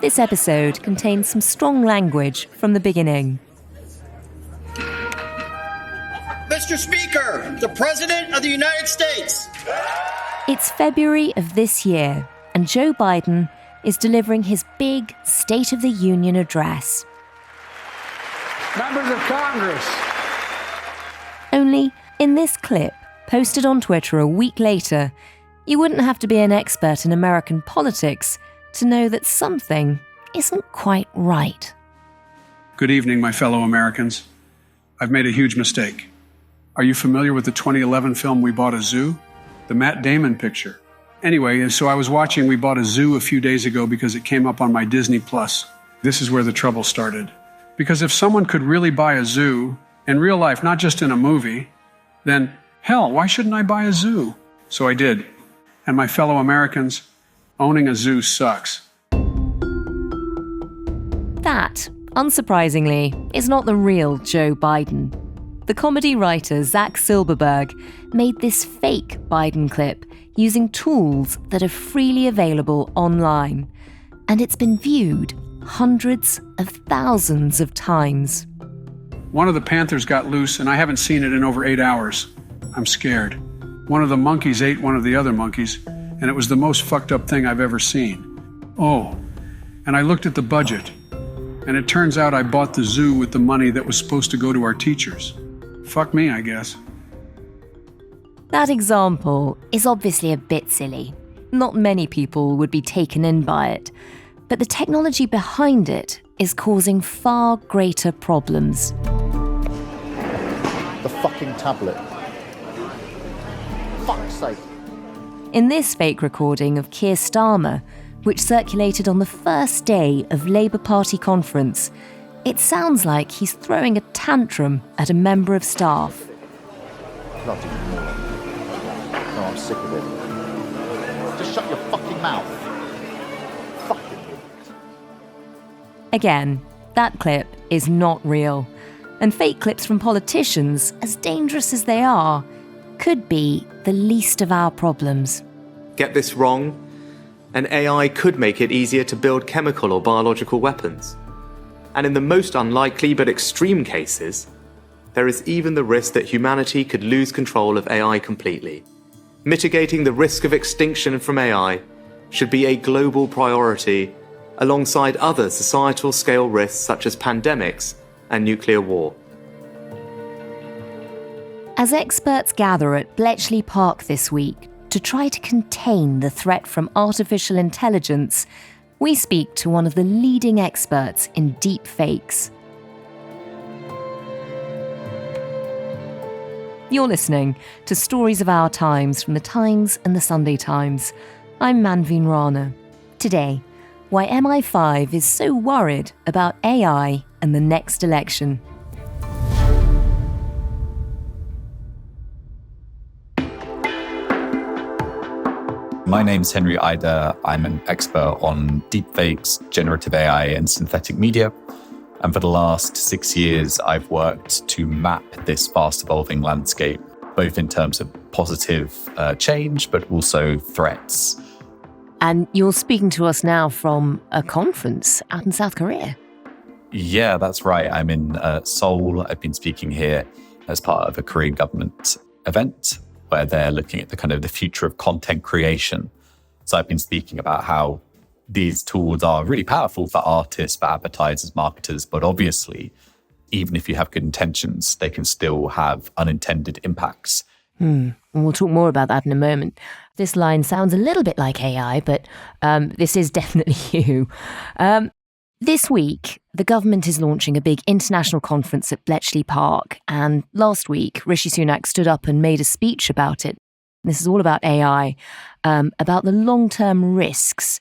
This episode contains some strong language from the beginning. Mr. Speaker, the President of the United States. It's February of this year, and Joe Biden is delivering his big State of the Union address. Members of Congress. Only, in this clip, posted on Twitter a week later, you wouldn't have to be an expert in American politics to know that something isn't quite right. Good evening, my fellow Americans. I've made a huge mistake. Are you familiar with the 2011 film We Bought a Zoo? The Matt Damon picture. Anyway, so I was watching We Bought a Zoo a few days ago because it came up on my Disney Plus. This is where the trouble started. Because if someone could really buy a zoo, in real life, not just in a movie, then, hell, why shouldn't I buy a zoo? So I did. And my fellow Americans, owning a zoo sucks. That, unsurprisingly, is not the real Joe Biden. The comedy writer Zach Silberberg made this fake Biden clip using tools that are freely available online. And it's been viewed hundreds of thousands of times. One of the panthers got loose, and I haven't seen it in over 8 hours. I'm scared. One of the monkeys ate one of the other monkeys, and it was the most fucked up thing I've ever seen. Oh, and I looked at the budget, and it turns out I bought the zoo with the money that was supposed to go to our teachers. Fuck me, I guess. That example is obviously a bit silly. Not many people would be taken in by it, but the technology behind it is causing far greater problems. The fucking tablet. Fuck's sake. In this fake recording of Keir Starmer, which circulated on the first day of Labour Party conference, it sounds like he's throwing a tantrum at a member of staff. Bloody moron. No, I'm sick of it. Just shut your fucking mouth. Fucking idiot. Again, that clip is not real. And fake clips from politicians, as dangerous as they are, could be the least of our problems. Get this wrong, an AI could make it easier to build chemical or biological weapons. And in the most unlikely but extreme cases, there is even the risk that humanity could lose control of AI completely. Mitigating the risk of extinction from AI should be a global priority alongside other societal scale risks such as pandemics and nuclear war. As experts gather at Bletchley Park this week to try to contain the threat from artificial intelligence, we speak to one of the leading experts in deepfakes. You're listening to Stories of Our Times from The Times and The Sunday Times. I'm Manveen Rana. Today, why MI5 is so worried about AI and the next election. My name's Henry Ajder. I'm an expert on deepfakes, generative AI, and synthetic media. And for the last 6 years, I've worked to map this fast-evolving landscape, both in terms of positive change, but also threats. And you're speaking to us now from a conference out in South Korea. Yeah, that's right. I'm in Seoul. I've been speaking here as part of a Korean government event where they're looking at the future of content creation. So I've been speaking about how these tools are really powerful for artists, for advertisers, marketers, but obviously, even if you have good intentions, they can still have unintended impacts. And we'll talk more about that in a moment. This line sounds a little bit like AI, but this is definitely you. This week, the government is launching a big international conference at Bletchley Park, and last week, Rishi Sunak stood up and made a speech about it. This is all about AI, about the long-term risks.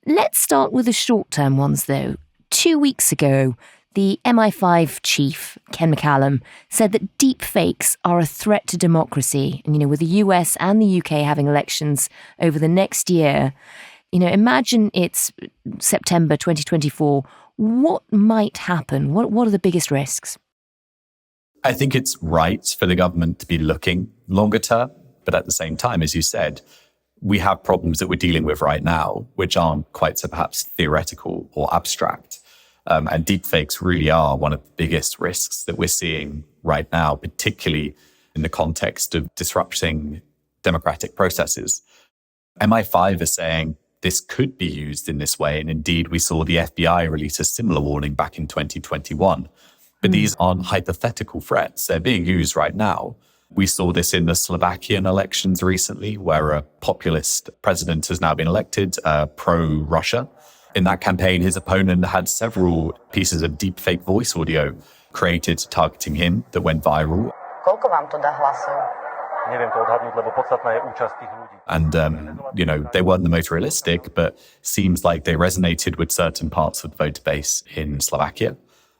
Let's start with the short-term ones, though. 2 weeks ago, the MI5 chief, Ken McCallum, said that deepfakes are a threat to democracy. And, with the US and the UK having elections over the next year, imagine it's September 2024. What might happen? What are the biggest risks? I think it's right for the government to be looking longer term. But at the same time, as you said, we have problems that we're dealing with right now, which aren't quite so perhaps theoretical or abstract. And deepfakes really are one of the biggest risks that we're seeing right now, particularly in the context of disrupting democratic processes. MI5 is saying this could be used in this way. And indeed, we saw the FBI release a similar warning back in 2021. But these aren't hypothetical threats. They're being used right now. We saw this in the Slovakian elections recently, where a populist president has now been elected, pro-Russia. In that campaign, his opponent had several pieces of deepfake voice audio created targeting him that went viral. Koľko vám to dá hlasov? Neviem to odhadnúť, lebo podstatná je účasť tých ľudí. And, they weren't the most realistic, but seems like they resonated with certain parts of the voter base in Slovakia.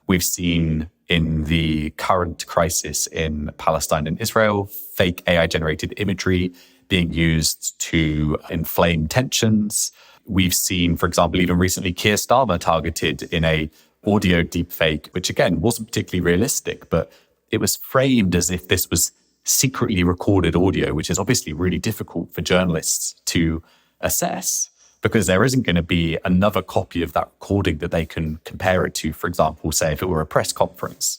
We've seen in the current crisis in Palestine and Israel, fake AI-generated imagery being used to inflame tensions. We've seen, for example, even recently, Keir Starmer targeted in a audio deepfake, which again wasn't particularly realistic, but it was framed as if this was secretly recorded audio, which is obviously really difficult for journalists to assess because there isn't going to be another copy of that recording that they can compare it to, for example, say if it were a press conference.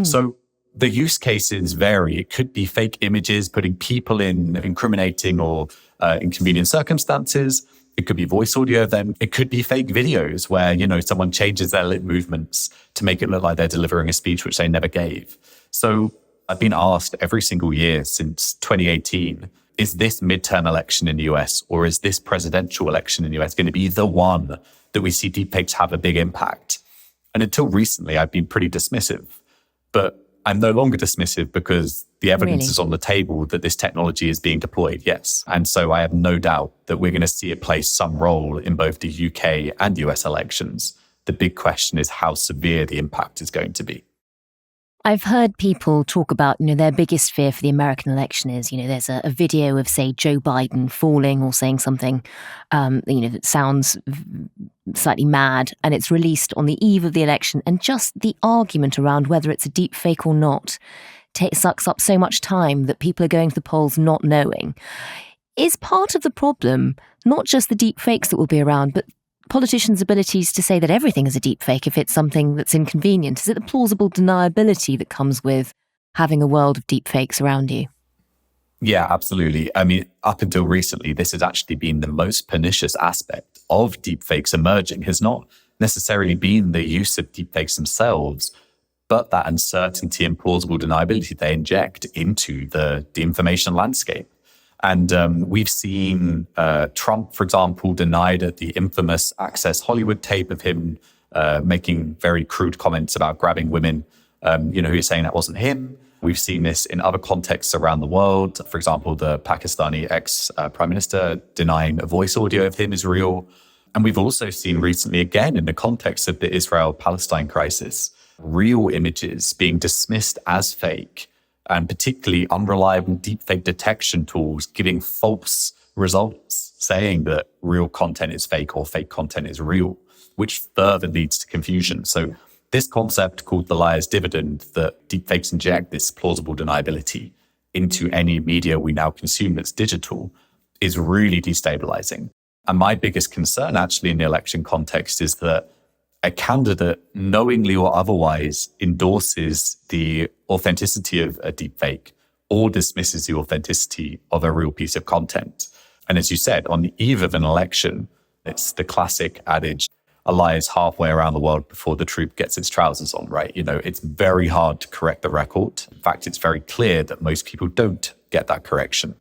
So the use cases vary. It could be fake images, putting people in incriminating or inconvenient circumstances. It could be voice audio of them. It could be fake videos where, someone changes their lip movements to make it look like they're delivering a speech which they never gave. So I've been asked every single year since 2018, is this midterm election in the US or is this presidential election in the US going to be the one that we see deepfakes have a big impact? And until recently, I've been pretty dismissive. But I'm no longer dismissive because the evidence is on the table that this technology is being deployed, yes. And so I have no doubt that we're going to see it play some role in both the UK and US elections. The big question is how severe the impact is going to be. I've heard people talk about, their biggest fear for the American election is, there's a video of, say, Joe Biden falling or saying something, that sounds slightly mad, and it's released on the eve of the election. And just the argument around whether it's a deep fake or not sucks up so much time that people are going to the polls not knowing. Is part of the problem not just the deep fakes that will be around, but politicians' abilities to say that everything is a deepfake if it's something that's inconvenient? Is it the plausible deniability that comes with having a world of deepfakes around you? Yeah, absolutely. I mean, up until recently, this has actually been the most pernicious aspect of deepfakes emerging, has not necessarily been the use of deepfakes themselves, but that uncertainty and plausible deniability they inject into the information landscape. And we've seen Trump, for example, denied at the infamous Access Hollywood tape of him making very crude comments about grabbing women, who's saying that wasn't him. We've seen this in other contexts around the world. For example, the Pakistani ex-prime minister denying a voice audio of him is real. And we've also seen recently, again, in the context of the Israel-Palestine crisis, real images being dismissed as fake, and particularly unreliable deepfake detection tools giving false results, saying that real content is fake or fake content is real, which further leads to confusion. So this concept called the liar's dividend, that deepfakes inject this plausible deniability into any media we now consume that's digital, is really destabilizing. And my biggest concern actually in the election context is that a candidate, knowingly or otherwise, endorses the authenticity of a deepfake or dismisses the authenticity of a real piece of content. And as you said, on the eve of an election, it's the classic adage, a lie is halfway around the world before the troop gets its trousers on, right? It's very hard to correct the record. In fact, it's very clear that most people don't get that correction.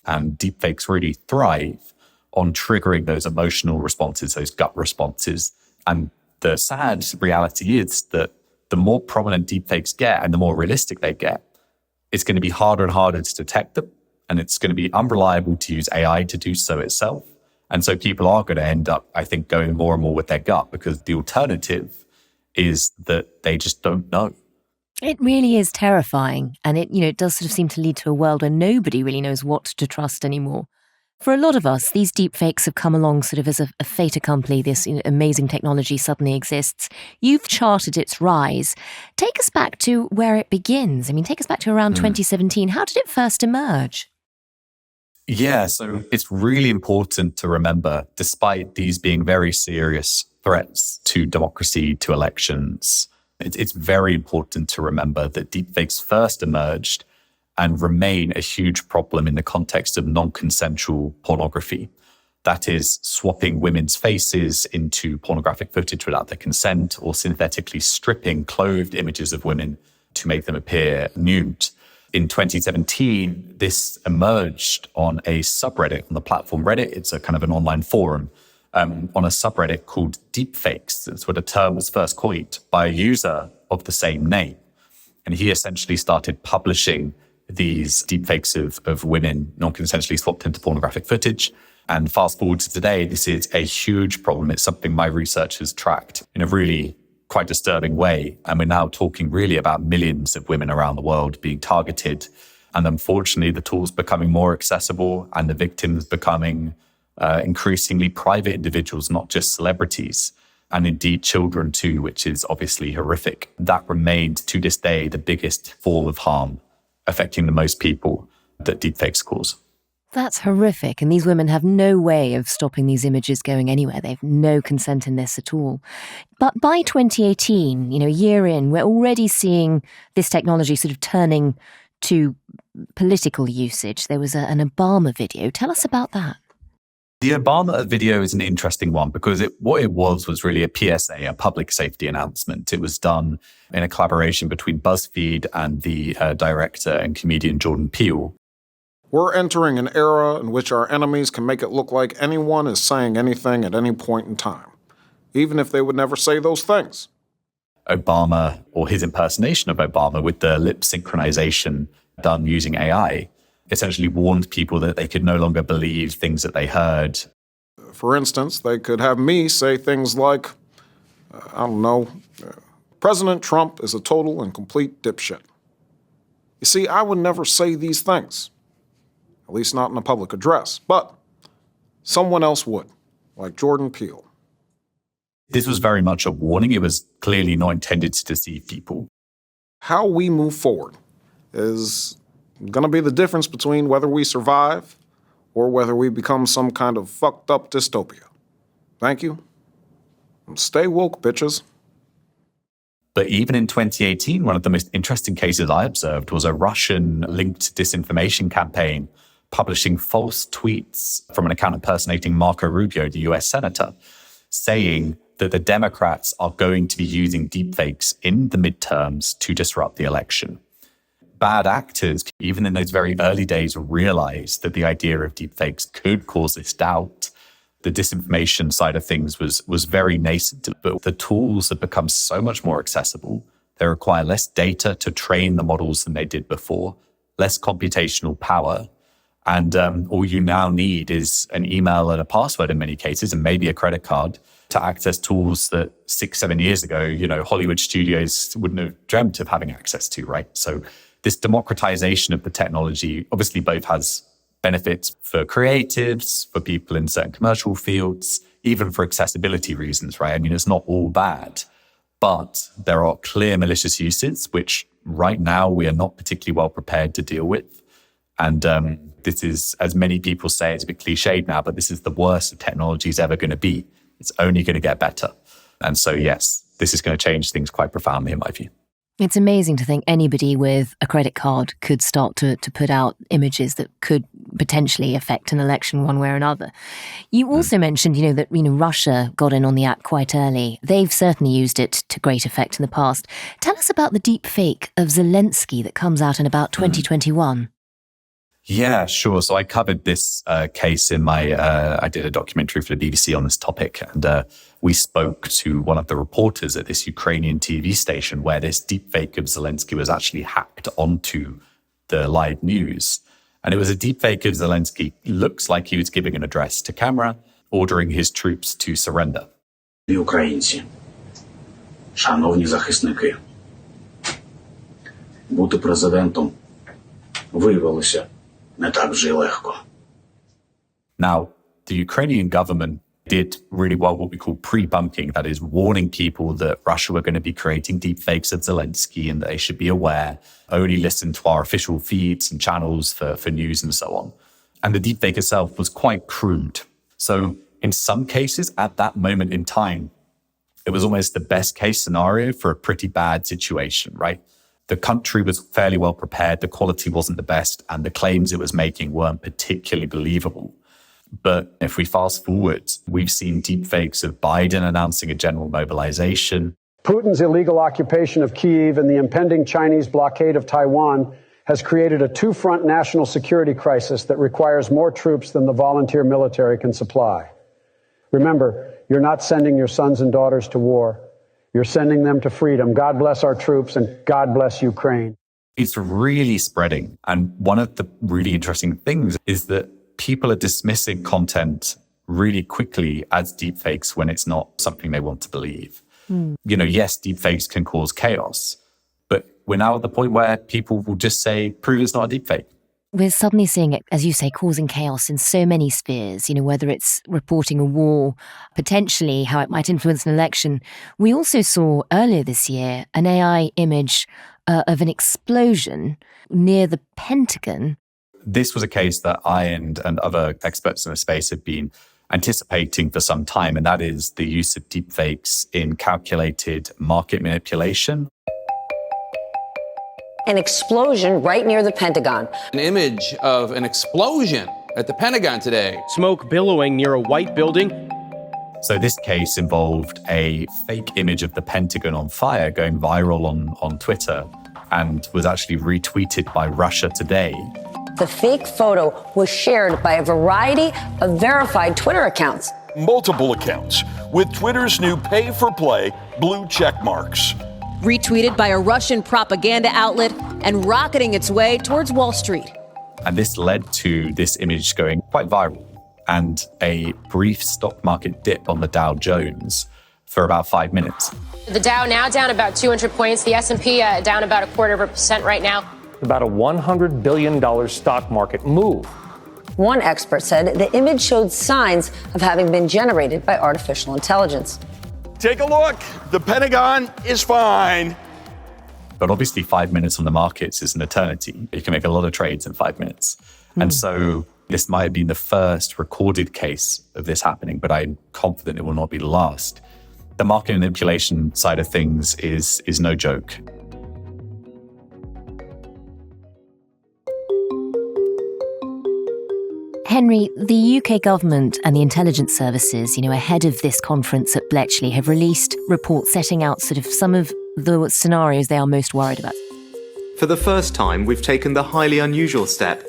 And deepfakes really thrive on triggering those emotional responses, those gut responses. And the sad reality is that the more prominent deepfakes get and the more realistic they get, it's going to be harder and harder to detect them. And it's going to be unreliable to use AI to do so itself. And so people are going to end up, I think, going more and more with their gut, because the alternative is that they just don't know. It really is terrifying. And it does sort of seem to lead to a world where nobody really knows what to trust anymore. For a lot of us, these deepfakes have come along sort of as a fait accompli. This amazing technology suddenly exists. You've charted its rise. Take us back to where it begins. I mean, take us back to around 2017. How did it first emerge? Yeah, so it's really important to remember, despite these being very serious threats to democracy, to elections, it's very important to remember that deepfakes first emerged and remain a huge problem in the context of non-consensual pornography. That is, swapping women's faces into pornographic footage without their consent, or synthetically stripping clothed images of women to make them appear nude. In 2017, this emerged on a subreddit on the platform Reddit. It's a kind of an online forum on a subreddit called Deepfakes. That's where the term was first coined by a user of the same name. And he essentially started publishing these deepfakes of women non-consensually swapped into pornographic footage. And fast forward to today, this is a huge problem. It's something my research has tracked in a really quite disturbing way. And we're now talking really about millions of women around the world being targeted. And unfortunately, the tool's becoming more accessible and the victims becoming increasingly private individuals, not just celebrities, and indeed children too, which is obviously horrific. That remains to this day the biggest form of harm affecting the most people that deepfakes cause. That's horrific. And these women have no way of stopping these images going anywhere. They have no consent in this at all. But by 2018, a year in, we're already seeing this technology sort of turning to political usage. There was an Obama video. Tell us about that. The Obama video is an interesting one because what it was really a PSA, a public safety announcement. It was done in a collaboration between BuzzFeed and the director and comedian Jordan Peele. We're entering an era in which our enemies can make it look like anyone is saying anything at any point in time, even if they would never say those things. Obama, or his impersonation of Obama with the lip synchronization done using AI, essentially warned people that they could no longer believe things that they heard. For instance, they could have me say things like, President Trump is a total and complete dipshit. You see, I would never say these things. At least not in a public address, but someone else would, like Jordan Peele. This was very much a warning. It was clearly not intended to deceive people. How we move forward is going to be the difference between whether we survive or whether we become some kind of fucked up dystopia. Thank you. And stay woke, bitches. But even in 2018, one of the most interesting cases I observed was a Russian-linked disinformation campaign publishing false tweets from an account impersonating Marco Rubio, the US senator, saying that the Democrats are going to be using deepfakes in the midterms to disrupt the election. Bad actors, even in those very early days, realized that the idea of deepfakes could cause this doubt. The disinformation side of things was very nascent, but the tools have become so much more accessible. They require less data to train the models than they did before, less computational power. And all you now need is an email and a password in many cases, and maybe a credit card to access tools that 6-7 years ago, Hollywood studios wouldn't have dreamt of having access to, right? So this democratization of the technology obviously both has benefits for creatives, for people in certain commercial fields, even for accessibility reasons, right? I mean, it's not all bad, but there are clear malicious uses, which right now we are not particularly well prepared to deal with. And this is, as many people say, it's a bit cliched now, but this is the worst the technology is ever going to be. It's only going to get better. And so, yes, this is going to change things quite profoundly in my view. It's amazing to think anybody with a credit card could start to put out images that could potentially affect an election one way or another. You also mentioned, that Russia got in on the act quite early. They've certainly used it to great effect in the past. Tell us about the deep fake of Zelensky that comes out in about 2021. Yeah, sure. So I covered this case in I did a documentary for the BBC on this topic, and we spoke to one of the reporters at this Ukrainian TV station where this deepfake of Zelensky was actually hacked onto the live news. And it was a deepfake of Zelensky. Looks like he was giving an address to camera, ordering his troops to surrender. Українці, шановні захисники, бути президентом виявилося не так вже й легко. Now, the Ukrainian government did really well what we call pre-bunking, that is warning people that Russia were going to be creating deepfakes of Zelensky and that they should be aware, only listen to our official feeds and channels for news and so on. And the deepfake itself was quite crude. So in some cases, at that moment in time, it was almost the best case scenario for a pretty bad situation, right? The country was fairly well prepared, the quality wasn't the best, and the claims it was making weren't particularly believable. But if we fast forward, we've seen deepfakes of Biden announcing a general mobilization. Putin's illegal occupation of Kyiv and the impending Chinese blockade of Taiwan has created a two-front national security crisis that requires more troops than the volunteer military can supply. Remember, you're not sending your sons and daughters to war. You're sending them to freedom. God bless our troops and God bless Ukraine. It's really spreading. And one of the really interesting things is that people are dismissing content really quickly as deepfakes when it's not something they want to believe. You know, yes, deepfakes can cause chaos, but we're now at the point where people will just say, prove it's not a deepfake. We're suddenly seeing it, as you say, causing chaos in so many spheres, you know, whether it's reporting a war, potentially how it might influence an election. We also saw earlier this year an AI image of an explosion near the Pentagon. This was a case that I and other experts in the space have been anticipating for some time, and that is the use of deepfakes in calculated market manipulation. An explosion right near the Pentagon. An image of an explosion at the Pentagon today. Smoke billowing near a white building. So this case involved a fake image of the Pentagon on fire going viral on Twitter and was actually retweeted by Russia Today. The fake photo was shared by a variety of verified Twitter accounts. Multiple accounts with Twitter's new pay-for-play blue check marks. Retweeted by a Russian propaganda outlet and rocketing its way towards Wall Street. And this led to this image going quite viral and a brief stock market dip on the Dow Jones for about 5 minutes. The Dow now down about 200 points. The S&P down about 0.25% right now. About a $100 billion stock market move. One expert said the image showed signs of having been generated by artificial intelligence. Take a look. The Pentagon is fine. But obviously 5 minutes on the markets is an eternity. You can make a lot of trades in 5 minutes. And so this might have been the first recorded case of this happening, but I'm confident it will not be the last. The market manipulation side of things is no joke. Henry, the UK government and the intelligence services, you know, ahead of this conference at Bletchley, have released reports setting out sort of some of the scenarios they are most worried about. For the first time, we've taken the highly unusual step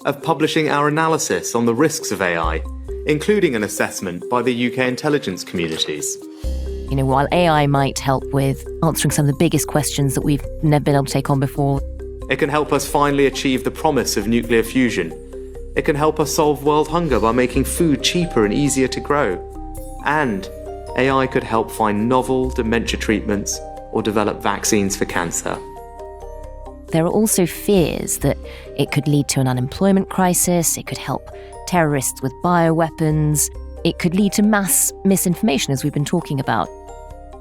of publishing our analysis on the risks of AI, including an assessment by the UK intelligence communities. You know, while AI might help with answering some of the biggest questions that we've never been able to take on before, it can help us finally achieve the promise of nuclear fusion. It can help us solve world hunger by making food cheaper and easier to grow. And AI could help find novel dementia treatments or develop vaccines for cancer. There are also fears that it could lead to an unemployment crisis, it could help terrorists with bioweapons, it could lead to mass misinformation, as we've been talking about.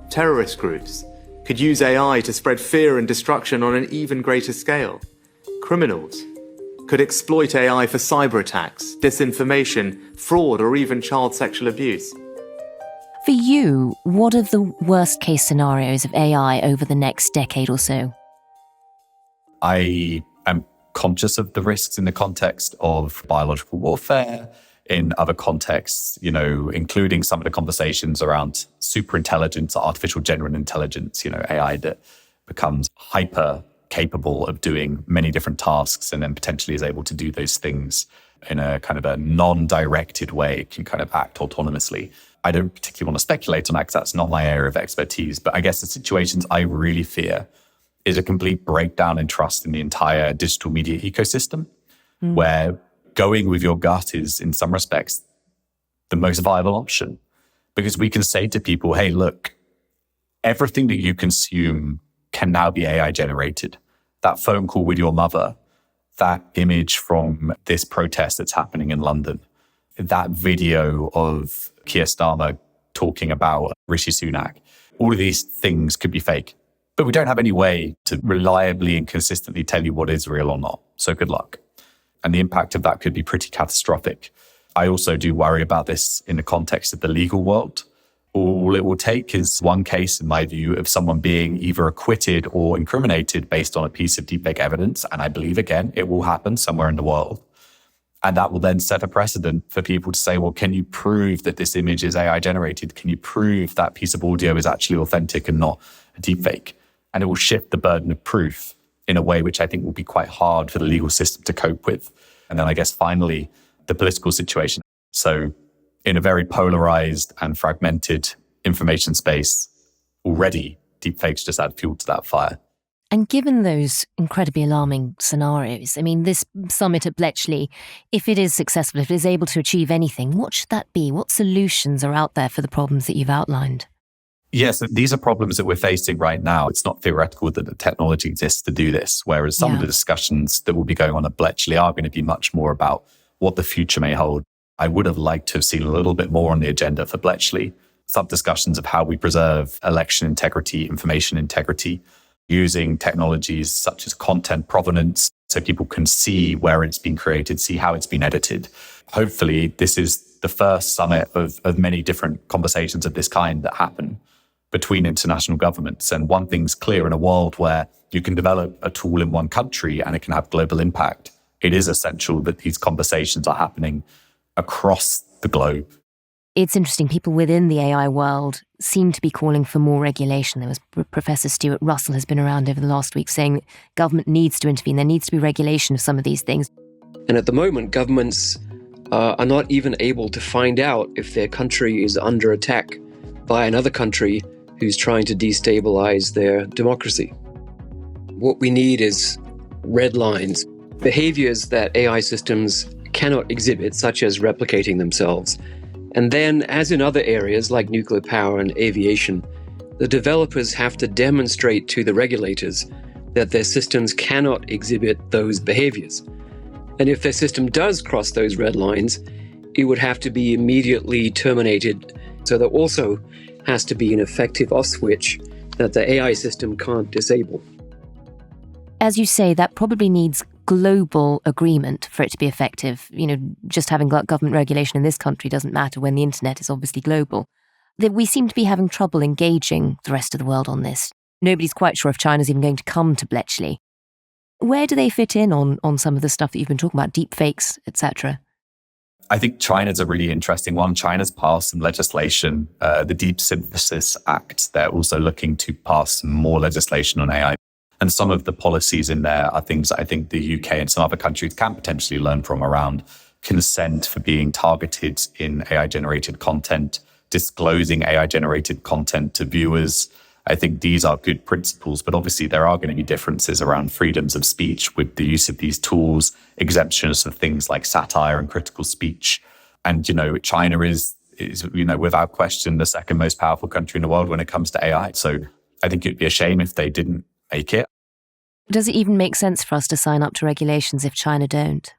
Terrorist groups could use AI to spread fear and destruction on an even greater scale. Criminals could exploit AI for cyber attacks, disinformation, fraud, or even child sexual abuse. For you, what are the worst case scenarios of AI over the next decade or so? I am conscious of the risks in the context of biological warfare, in other contexts, you know, including some of the conversations around superintelligence, artificial general intelligence, you know, AI that becomes hyper capable of doing many different tasks and then potentially is able to do those things in a kind of a non-directed way, can kind of act autonomously. I don't particularly want to speculate on that because that's not my area of expertise, but I guess the situations I really fear is a complete breakdown in trust in the entire digital media ecosystem, where going with your gut is, in some respects, the most viable option. Because we can say to people, hey, look, everything that you consume can now be AI generated. That phone call with your mother, that image from this protest that's happening in London, that video of Keir Starmer talking about Rishi Sunak, all of these things could be fake. But we don't have any way to reliably and consistently tell you what is real or not. So good luck. And the impact of that could be pretty catastrophic. I also do worry about this in the context of the legal world. All it will take is one case, in my view, of someone being either acquitted or incriminated based on a piece of deepfake evidence. And I believe, again, it will happen somewhere in the world. And that will then set a precedent for people to say, well, can you prove that this image is AI generated? Can you prove that piece of audio is actually authentic and not a deepfake? And it will shift the burden of proof in a way which I think will be quite hard for the legal system to cope with. And then I guess finally, the political situation. So in a very polarized and fragmented information space, already deepfakes just add fuel to that fire. And given those incredibly alarming scenarios, I mean, this summit at Bletchley, if it is successful, if it is able to achieve anything, what should that be? What solutions are out there for the problems that you've outlined? Yes, these are problems that we're facing right now. It's not theoretical that the technology exists to do this, whereas some of the discussions that will be going on at Bletchley are going to be much more about what the future may hold. I would have liked to have seen a little bit more on the agenda for Bletchley. Some discussions of how we preserve election integrity, information integrity, using technologies such as content provenance so people can see where it's been created, see how it's been edited. Hopefully, this is the first summit of many different conversations of this kind that happen between international governments. And one thing's clear, in a world where you can develop a tool in one country and it can have global impact, it is essential that these conversations are happening across the globe. It's interesting, people within the AI world seem to be calling for more regulation. There was Professor Stuart Russell has been around over the last week saying that government needs to intervene. There needs to be regulation of some of these things. And at the moment, governments are not even able to find out if their country is under attack by another country who's trying to destabilize their democracy. What we need is red lines, behaviors that AI systems cannot exhibit, such as replicating themselves. And then, as in other areas like nuclear power and aviation, the developers have to demonstrate to the regulators that their systems cannot exhibit those behaviors. And if their system does cross those red lines, it would have to be immediately terminated. So there also has to be an effective off switch that the AI system can't disable. As you say, that probably needs global agreement for it to be effective. You know, just having government regulation in this country doesn't matter when the internet is obviously global. That we seem to be having trouble engaging the rest of the world on this. Nobody's quite sure if China's even going to come to Bletchley. Where do they fit in on some of the stuff that you've been talking about, deepfakes, etc.? I think China's a really interesting one. China's passed some legislation, the Deep Synthesis Act. They're also looking to pass some more legislation on AI. And some of the policies in there are things that I think the UK and some other countries can potentially learn from, around consent for being targeted in AI-generated content, disclosing AI-generated content to viewers. I think these are good principles, but obviously there are going to be differences around freedoms of speech with the use of these tools, exemptions for things like satire and critical speech. And, you know, China is, you know, without question, the second most powerful country in the world when it comes to AI. So I think it'd be a shame if they didn't make it. Does it even make sense for us to sign up to regulations if China don't?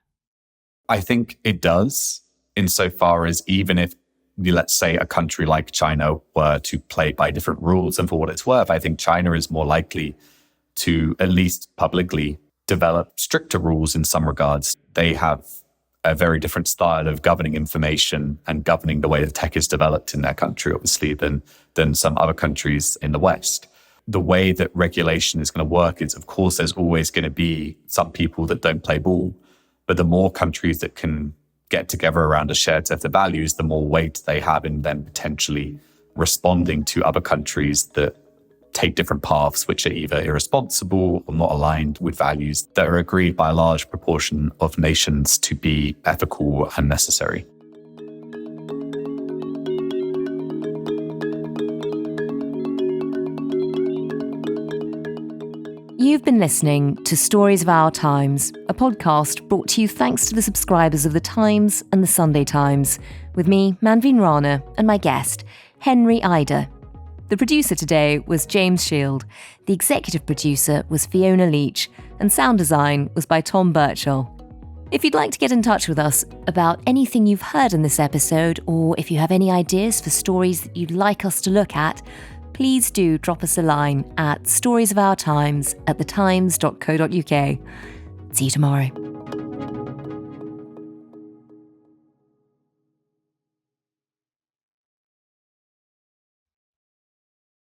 I think it does, insofar as even if, let's say, a country like China were to play by different rules, and for what it's worth, I think China is more likely to, at least publicly, develop stricter rules in some regards. They have a very different style of governing information and governing the way the tech is developed in their country, obviously, than some other countries in the West. The way that regulation is going to work is, of course, there's always going to be some people that don't play ball. But the more countries that can get together around a shared set of values, the more weight they have in them potentially responding to other countries that take different paths, which are either irresponsible or not aligned with values that are agreed by a large proportion of nations to be ethical and necessary. You've been listening to Stories of Our Times, a podcast brought to you thanks to the subscribers of The Times and The Sunday Times, with me, Manveen Rana, and my guest, Henry Ajder. The producer today was James Shield, the executive producer was Fiona Leach, and sound design was by Tom Birchall. If you'd like to get in touch with us about anything you've heard in this episode, or if you have any ideas for stories that you'd like us to look at, please do drop us a line at storiesofourtimes@thetimes.co.uk. See you tomorrow.